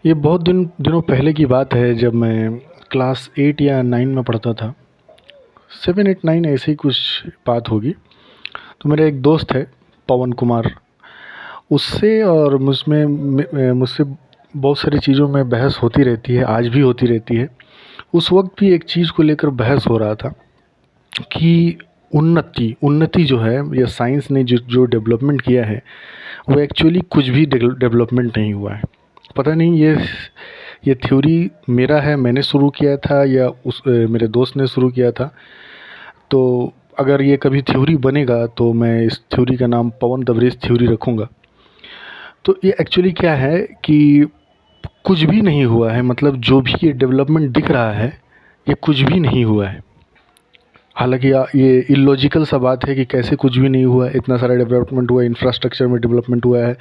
ये बहुत दिनों पहले की बात है, जब मैं क्लास 8 या 9 में पढ़ता था। 7, 8, 9 ऐसे ही कुछ बात होगी। तो मेरा एक दोस्त है, पवन कुमार। उससे और मुझसे बहुत सारी चीज़ों में बहस होती रहती है, आज भी होती रहती है। उस वक्त भी एक चीज़ को लेकर बहस हो रहा था कि उन्नति जो है, या साइंस ने जो जो डेवलपमेंट किया है, वो एक्चुअली कुछ भी डेवलपमेंट नहीं हुआ है। पता नहीं ये थ्योरी मेरा है, मैंने शुरू किया था, या मेरे दोस्त ने शुरू किया था। तो अगर ये कभी थ्योरी बनेगा तो मैं इस थ्योरी का नाम पवन दबरेज थ्योरी रखूँगा। तो ये एक्चुअली क्या है कि कुछ भी नहीं हुआ है, मतलब जो भी ये डेवलपमेंट दिख रहा है, ये कुछ भी नहीं हुआ है। हालांकि ये इलॉजिकल सा बात है कि कैसे कुछ भी नहीं हुआ। इतना सारा डेवलपमेंट हुआ है, इंफ्रास्ट्रक्चर में डेवलपमेंट हुआ है,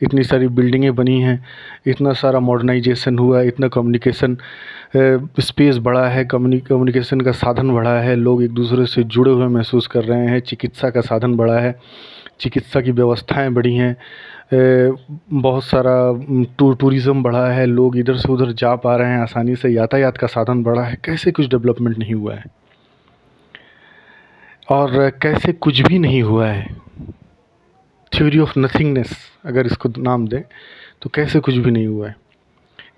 इतनी सारी बिल्डिंगें बनी हैं, इतना सारा मॉडर्नाइजेशन हुआ है, इतना कम्युनिकेशन स्पेस बढ़ा है, कम्युनिकेशन का साधन बढ़ा है, लोग एक दूसरे से जुड़े हुए महसूस कर रहे हैं, चिकित्सा का साधन बढ़ा है, चिकित्सा की व्यवस्थाएं बढ़ी हैं, बहुत सारा टूरिज़्म बढ़ा है, लोग इधर से उधर जा पा रहे हैं आसानी से, यातायात का साधन बढ़ा है। कैसे कुछ डेवलपमेंट नहीं हुआ है? और कैसे कुछ भी नहीं हुआ है? थ्योरी ऑफ नथिंगनेस अगर इसको नाम दें, तो कैसे कुछ भी नहीं हुआ है?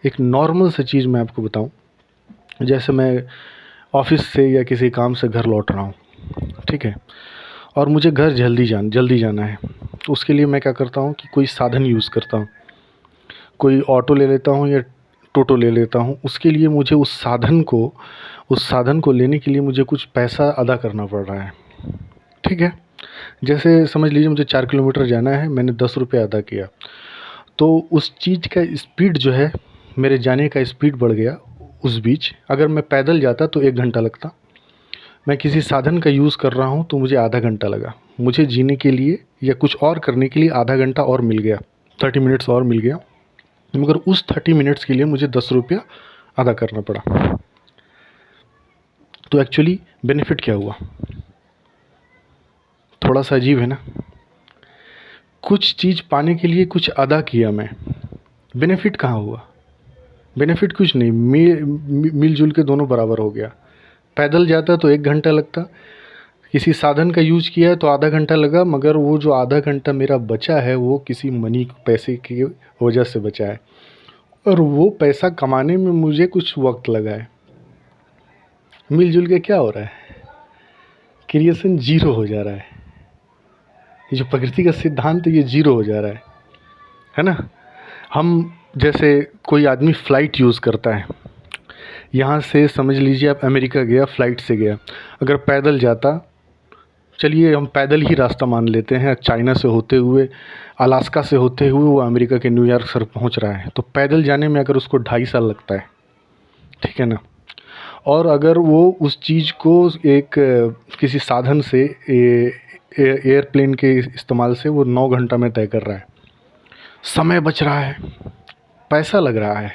एक नॉर्मल सी चीज़ मैं आपको बताऊं। जैसे मैं ऑफिस से या किसी काम से घर लौट रहा हूँ, ठीक है, और मुझे घर जल्दी जाना है। तो उसके लिए मैं क्या करता हूँ कि कोई साधन यूज़ करता हूँ, कोई ऑटो ले लेता हूँ या टोटो ले लेता हूँ। उसके लिए मुझे उस साधन को लेने के लिए मुझे कुछ पैसा अदा करना पड़ रहा है, ठीक है। जैसे समझ लीजिए मुझे 4 किलोमीटर जाना है, मैंने 10 रुपये अदा किया, तो उस चीज़ का स्पीड जो है, मेरे जाने का स्पीड बढ़ गया। उस बीच अगर मैं पैदल जाता तो 1 घंटा लगता, मैं किसी साधन का यूज़ कर रहा हूँ तो मुझे आधा घंटा लगा। मुझे जीने के लिए या कुछ और करने के लिए आधा घंटा और मिल गया, 30 मिनट्स और मिल गया। मगर उस 30 मिनट्स के लिए मुझे 10 रुपया अदा करना पड़ा। तो एक्चुअली बेनिफिट क्या हुआ? थोड़ा सा अजीब है ना। कुछ चीज़ पाने के लिए कुछ अदा किया मैं, बेनिफिट कहाँ हुआ? बेनिफिट कुछ नहीं, मिलजुल के दोनों बराबर हो गया। पैदल जाता तो 1 घंटा लगता, किसी साधन का यूज किया है तो आधा घंटा लगा, मगर वो जो आधा घंटा मेरा बचा है वो किसी मनी पैसे की वजह से बचा है, और वो पैसा कमाने में मुझे कुछ वक्त लगा है। मिलजुल के क्या हो रहा है? क्रिएशन जीरो हो जा रहा है। ये जो प्रकृति का सिद्धांत है, ये जीरो हो जा रहा है ना। हम जैसे कोई आदमी फ़्लाइट यूज़ करता है, यहाँ से समझ लीजिए आप अमेरिका गया, फ़्लाइट से गया। अगर पैदल जाता, चलिए हम पैदल ही रास्ता मान लेते हैं, चाइना से होते हुए, अलास्का से होते हुए वो अमेरिका के न्यूयॉर्क सर पहुँच रहा है, तो पैदल जाने में अगर उसको 2.5 साल लगता है, ठीक है ना। और अगर वो उस चीज़ को एक किसी साधन से एयरप्लेन के इस्तेमाल से वो 9 घंटा में तय कर रहा है, समय बच रहा है, पैसा लग रहा है,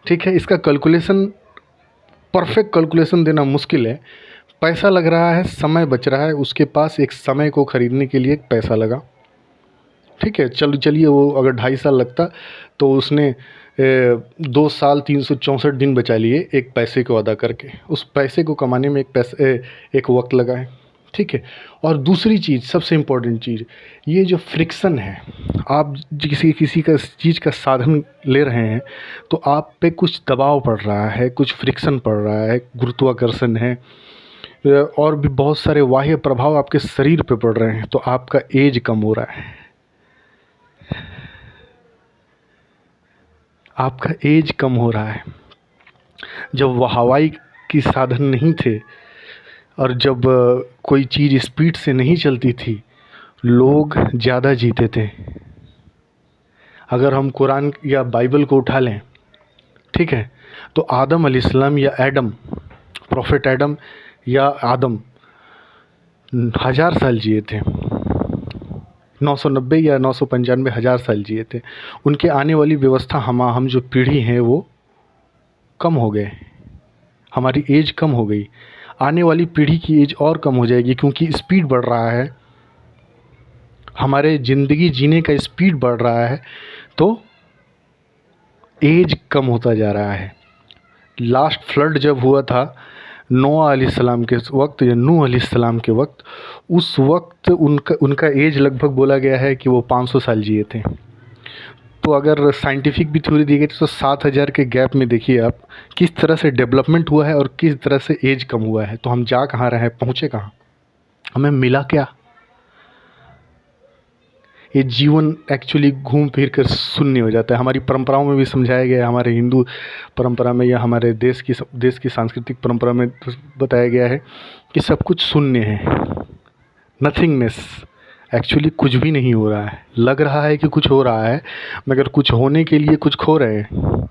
ठीक है। इसका कैलकुलेशन, परफेक्ट कैलकुलेशन देना मुश्किल है। पैसा लग रहा है, समय बच रहा है, उसके पास एक समय को ख़रीदने के लिए एक पैसा लगा, ठीक है। चलिए वो अगर 2.5 साल लगता तो उसने 2 साल 364 दिन बचा लिए एक पैसे को अदा करके। उस पैसे को कमाने में एक वक्त लगा है, ठीक है। और दूसरी चीज़, सबसे इम्पोर्टेंट चीज़, ये जो फ्रिक्शन है, आप किसी का चीज़ का साधन ले रहे हैं तो आप पे कुछ दबाव पड़ रहा है, कुछ फ्रिक्शन पड़ रहा है, गुरुत्वाकर्षण है, और भी बहुत सारे बाह्य प्रभाव आपके शरीर पे पड़ रहे हैं, तो आपका एज कम हो रहा है। आपका एज कम हो रहा है। जब वो हवाई की साधन नहीं थे, और जब कोई चीज़ स्पीड से नहीं चलती थी, लोग ज़्यादा जीते थे। अगर हम कुरान या बाइबल को उठा लें, ठीक है, तो आदम अलैहिस्सलाम या एडम, प्रॉफिट एडम या आदम 1000 साल जिए थे, 990 या 995 हज़ार साल जिए थे। उनके आने वाली व्यवस्था, हम जो पीढ़ी हैं वो कम हो गए, हमारी एज कम हो गई। आने वाली पीढ़ी की एज और कम हो जाएगी, क्योंकि स्पीड बढ़ रहा है, हमारे ज़िंदगी जीने का स्पीड बढ़ रहा है। तो एज कम होता जा रहा है। लास्ट फ्लड जब हुआ था नोआ अलैहिस्सलाम के वक्त या नूह अलैहिस्सलाम के वक्त, उस वक्त उनका उनका एज लगभग बोला गया है कि वो 500 साल जिए थे। तो अगर साइंटिफिक भी थ्योरी दी गई तो 7,000 के गैप में देखिए आप किस तरह से डेवलपमेंट हुआ है और किस तरह से एज कम हुआ है। तो हम जा कहाँ रहे हैं, पहुँचे कहाँ, हमें मिला क्या? ये जीवन एक्चुअली घूम फिर कर शून्य हो जाता है। हमारी परंपराओं में भी समझाया गया है, हमारे हिंदू परंपरा में या हमारे देश की सांस्कृतिक परंपरा में तो बताया गया है कि सब कुछ शून्य है, नथिंगनेस। एक्चुअली कुछ भी नहीं हो रहा है, लग रहा है कि कुछ हो रहा है मगर कुछ होने के लिए कुछ खो रहे हैं।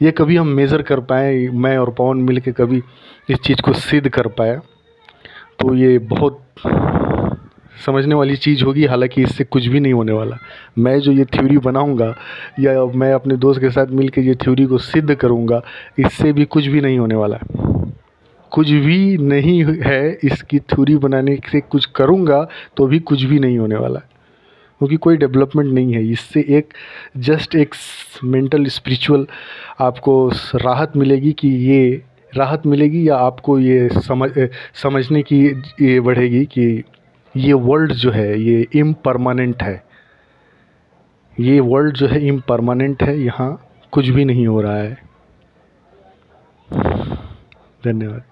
ये कभी हम मेज़र कर पाएँ, मैं और पवन मिल के कभी इस चीज़ को सिद्ध कर पाया तो ये बहुत समझने वाली चीज़ होगी। हालांकि इससे कुछ भी नहीं होने वाला। मैं जो ये थ्योरी बनाऊंगा या मैं अपने दोस्त के साथ मिल के ये थ्योरी को सिद्ध करूंगा, इससे भी कुछ भी नहीं होने वाला। कुछ भी नहीं है, इसकी थ्योरी बनाने से कुछ करूंगा तो भी कुछ भी नहीं होने वाला, क्योंकि कोई डेवलपमेंट नहीं है। इससे एक जस्ट एक मेंटल स्पिरिचुअल आपको राहत मिलेगी कि ये राहत मिलेगी, या आपको ये समझने की ये बढ़ेगी कि ये वर्ल्ड जो है ये इम्परमानेंट है। ये वर्ल्ड जो है इम्परमानेंट है, यहाँ कुछ भी नहीं हो रहा है। धन्यवाद।